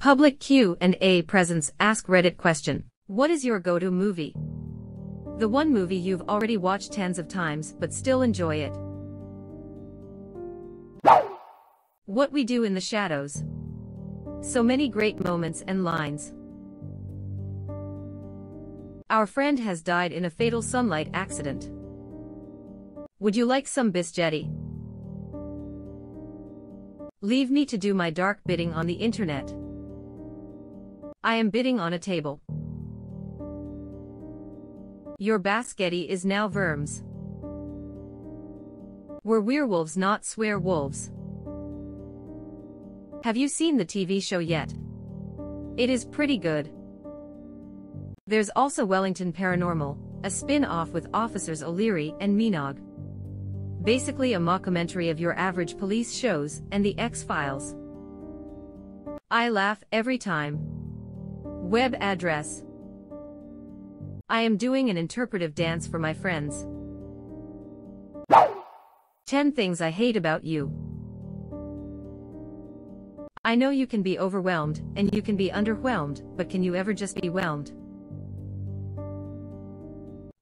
Public Q&A presents Ask Reddit question. What is your go-to movie? The one movie you've already watched tens of times but still enjoy it. What we do in the shadows. So many great moments and lines. Our friend has died in a fatal sunlight accident. Would you like some biscotti? Leave me to do my dark bidding on the internet. I am bidding on a table. Your biscotti is now verms. We're werewolves, not swear wolves. Have you seen the TV show yet? It is pretty good. There's also Wellington Paranormal, a spin-off with Officers O'Leary and Minogue. Basically a mockumentary of your average police shows and the X-Files. I laugh every time. Web address. I am doing an interpretive dance for my friends. 10 things I hate about you. I know you can be overwhelmed, and you can be underwhelmed, but can you ever just be whelmed?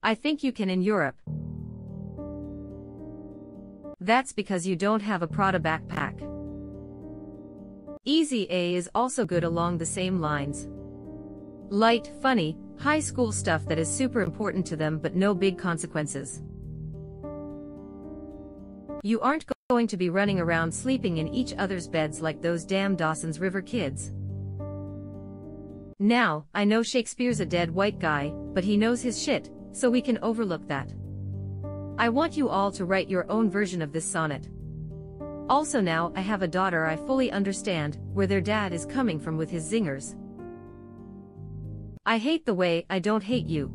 I think you can in Europe. That's because you don't have a Prada backpack. Easy A is also good along the same lines. Light, funny, high school stuff that is super important to them but no big consequences. You aren't going to be running around sleeping in each other's beds like those damn Dawson's River kids. Now, I know Shakespeare's a dead white guy, but he knows his shit, so we can overlook that. I want you all to write your own version of this sonnet. Also now I have a daughter, I fully understand where their dad is coming from with his zingers. I hate the way I don't hate you.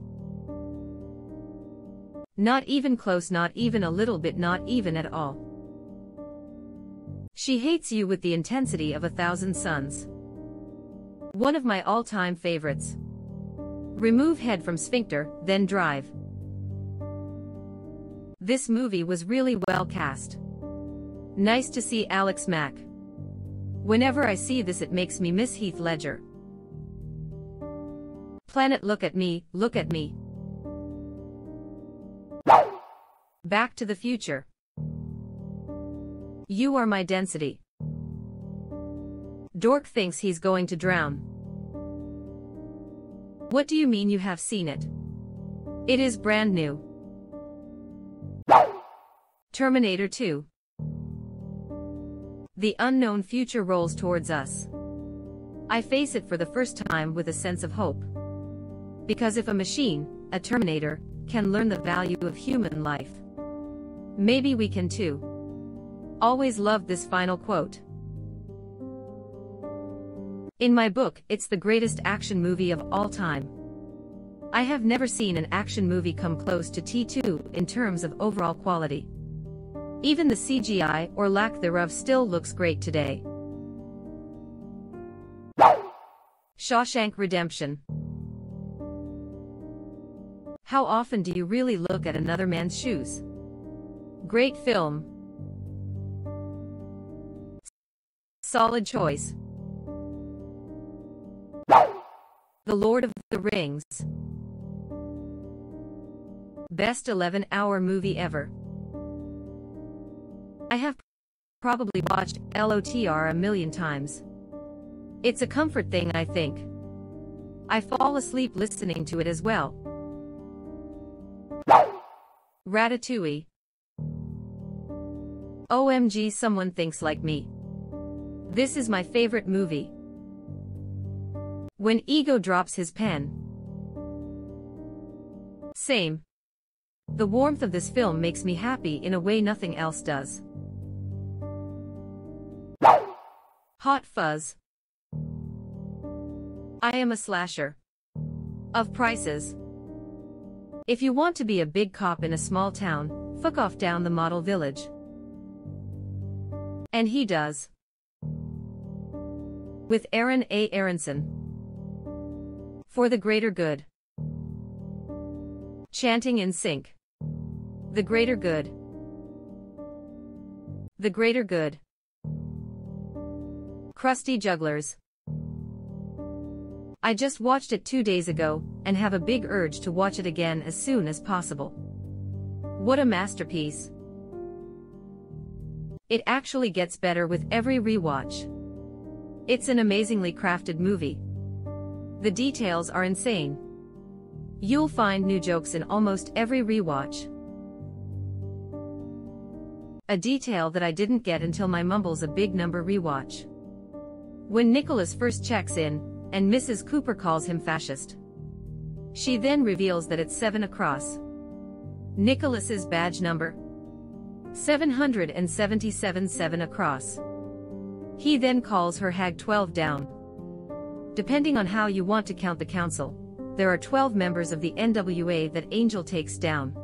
Not even close, not even a little bit, not even at all. She hates you with the intensity of 1,000 suns. One of my all-time favorites. Remove head from sphincter, then drive. This movie was really well cast. Nice to see Alex Mack. Whenever I see this it makes me miss Heath Ledger. Planet look at me, look at me. Back to the Future. You are my density. Dork thinks he's going to drown. What do you mean you have seen it? It is brand new. Terminator II. The unknown future rolls towards us. I face it for the first time with a sense of hope. Because if a machine, a Terminator, can learn the value of human life, maybe we can too. Always loved this final quote. In my book, it's the greatest action movie of all time. I have never seen an action movie come close to T2 in terms of overall quality. Even the CGI, or lack thereof, still looks great today. Shawshank Redemption. How often do you really look at another man's shoes? Great film. Solid choice. The Lord of the Rings. Best 11-hour movie ever. I have probably watched LOTR a million times. It's a comfort thing, I think. I fall asleep listening to it as well. Ratatouille. OMG, someone thinks like me. This is my favorite movie. When Ego drops his pen. Same. The warmth of this film makes me happy in a way nothing else does. Hot Fuzz. I am a slasher. Of prices. If you want to be a big cop in a small town, fuck off down the model village. And he does. With Aaron A. Aronson. For the greater good. Chanting in sync. The greater good. The greater good. Crusty jugglers. I just watched it 2 days ago, and have a big urge to watch it again as soon as possible. What a masterpiece. It actually gets better with every rewatch. It's an amazingly crafted movie. The details are insane. You'll find new jokes in almost every rewatch. A detail that I didn't get until my Mumbles a Big Number rewatch. When Nicholas first checks in, and Mrs. Cooper calls him fascist. She then reveals that it's 7 across. Nicholas's badge number? 777 7 across. He then calls her hag 12 down. Depending on how you want to count the council, there are 12 members of the NWA that Angel takes down.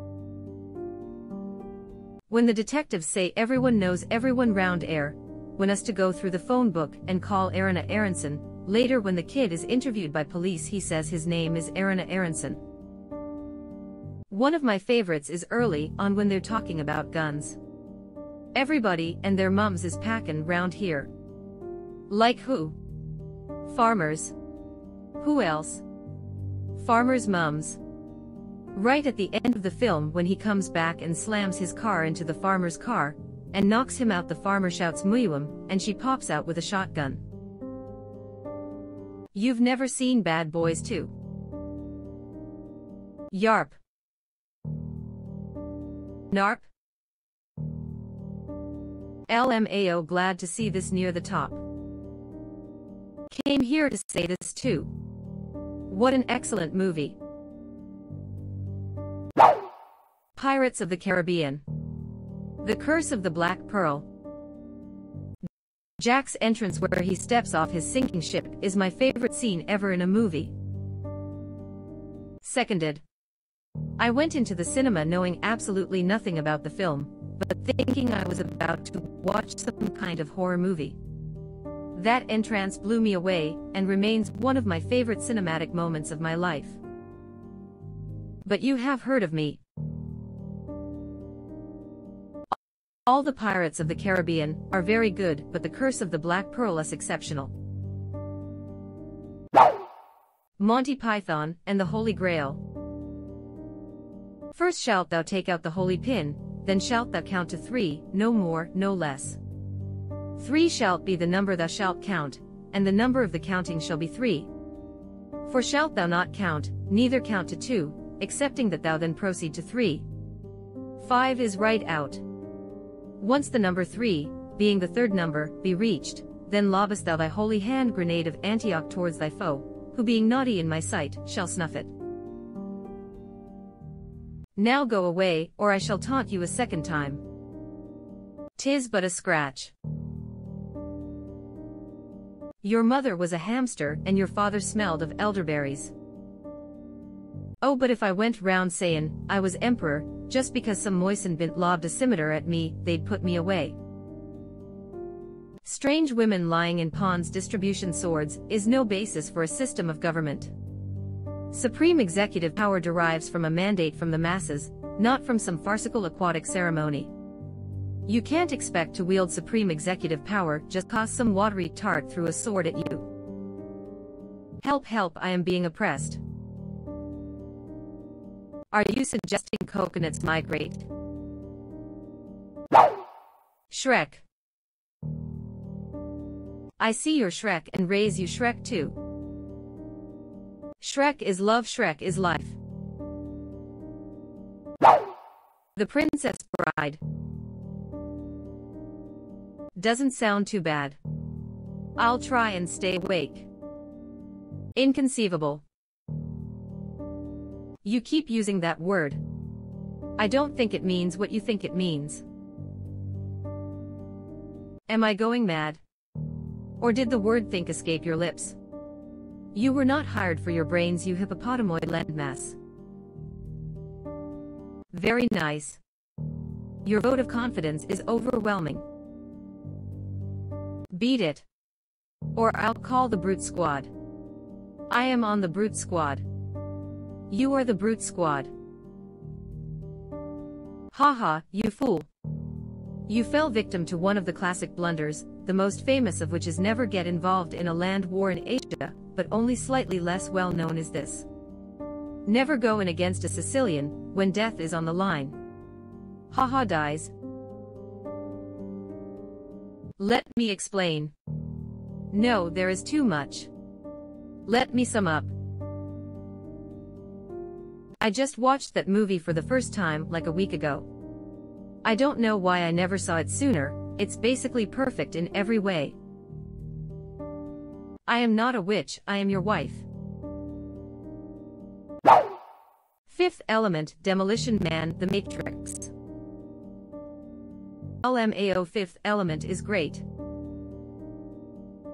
When the detectives say everyone knows everyone round air, when us to go through the phone book and call Aaron Aronson, later when the kid is interviewed by police he says his name is Aaron Aronson. One of my favorites is early on when they're talking about guns. Everybody and their mums is packin' round here. Like who? Farmers. Who else? Farmers' mums. Right at the end of the film when he comes back and slams his car into the farmer's car, and knocks him out, the farmer shouts "Muyum," and she pops out with a shotgun. You've never seen Bad Boys 2? Yarp. Narp. LMAO, glad to see this near the top. Came here to say this too. What an excellent movie. Pirates of the Caribbean. The Curse of the Black Pearl. Jack's entrance where he steps off his sinking ship is my favorite scene ever in a movie. Seconded. I went into the cinema knowing absolutely nothing about the film, but thinking I was about to watch some kind of horror movie. That entrance blew me away, and remains one of my favorite cinematic moments of my life. But you have heard of me. All the Pirates of the Caribbean are very good, but The Curse of the Black Pearl is exceptional. Monty Python and the Holy Grail. First shalt thou take out the holy pin, then shalt thou count to 3, no more, no less. 3 shalt be the number thou shalt count, and the number of the counting shall be 3. For shalt thou not count, neither count to 2, excepting that thou then proceed to 3. 5 is right out. Once the number 3, being the third number, be reached, then lobbest thou thy holy hand grenade of Antioch towards thy foe, who being naughty in my sight, shall snuff it. Now go away, or I shall taunt you a second time. 'Tis but a scratch. Your mother was a hamster and your father smelled of elderberries. Oh, but if I went round sayin' I was emperor, just because some moistened bint lobbed a scimitar at me, they'd put me away. Strange women lying in ponds distribution swords is no basis for a system of government. Supreme executive power derives from a mandate from the masses, not from some farcical aquatic ceremony. You can't expect to wield supreme executive power just cause some watery tart threw a sword at you. Help, help, I am being oppressed. Are you suggesting coconuts migrate? Shrek. I see your Shrek and raise you Shrek too. Shrek is love, Shrek is life. The Princess Bride. Doesn't sound too bad. I'll try and stay awake. Inconceivable. You keep using that word. I don't think it means what you think it means. Am I going mad? Or did the word think escape your lips? You were not hired for your brains, you hippopotamoid landmass. Very nice. Your vote of confidence is overwhelming. Beat it. Or I'll call the brute squad. I am on the brute squad. You are the brute squad. Haha, you fool. You fell victim to one of the classic blunders, the most famous of which is never get involved in a land war in Asia, but only slightly less well known is this. Never go in against a Sicilian, when death is on the line. Haha dies. Let me explain. No, there is too much. Let me sum up. I just watched that movie for the first time like a week ago. I don't know why I never saw it sooner, it's basically perfect in every way. I am not a witch, I am your wife. Fifth Element, Demolition Man, The Matrix. LMAO Fifth Element is great.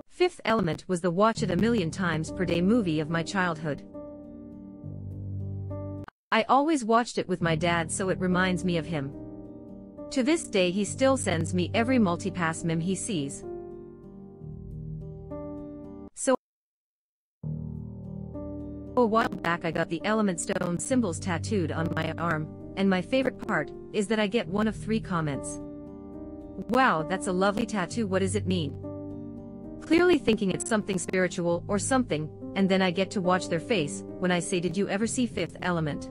Fifth Element was the watch it a million times per day movie of my childhood. I always watched it with my dad, so it reminds me of him. To this day he still sends me every multipass meme he sees. So a while back I got the element stone symbols tattooed on my arm, and my favorite part is that I get one of 3 comments. Wow, that's a lovely tattoo, what does it mean? Clearly thinking it's something spiritual or something, and then I get to watch their face when I say, did you ever see Fifth Element?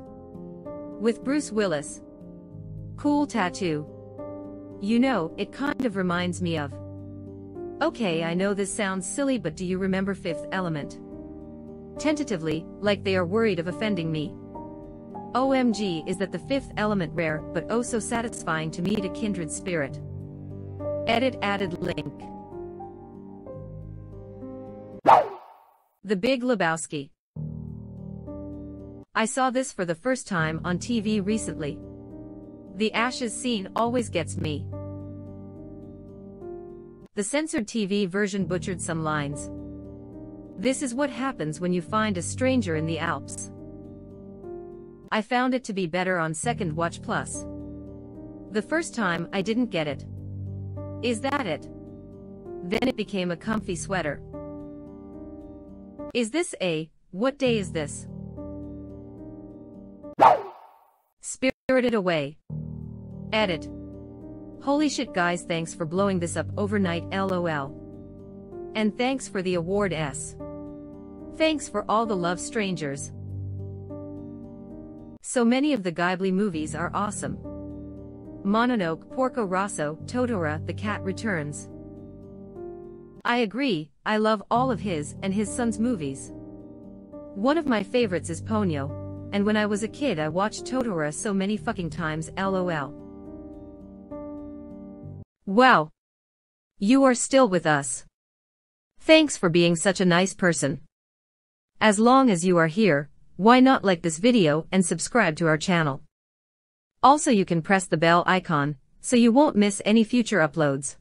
With Bruce Willis. Cool tattoo. You know, it kind of reminds me of. Okay, I know this sounds silly, but do you remember Fifth Element? Tentatively, like they are worried of offending me. OMG, is that the Fifth Element rare, but oh so satisfying to meet a kindred spirit. Edit added link. The Big Lebowski. I saw this for the first time on TV recently. The ashes scene always gets me. The censored TV version butchered some lines. This is what happens when you find a stranger in the Alps. I found it to be better on second watch plus. The first time I didn't get it. Is that it? Then it became a comfy sweater. Is this a, what day is this? Spirited Away. Edit. Holy shit guys, thanks for blowing this up overnight lol. And thanks for the award S. Thanks for all the love strangers. So many of the Ghibli movies are awesome. Mononoke, Porco Rosso, Totoro, The Cat Returns. I agree, I love all of his and his son's movies. One of my favorites is Ponyo, and when I was a kid I watched Totoro so many fucking times lol. Wow. You are still with us. Thanks for being such a nice person. As long as you are here, why not like this video and subscribe to our channel. Also you can press the bell icon, so you won't miss any future uploads.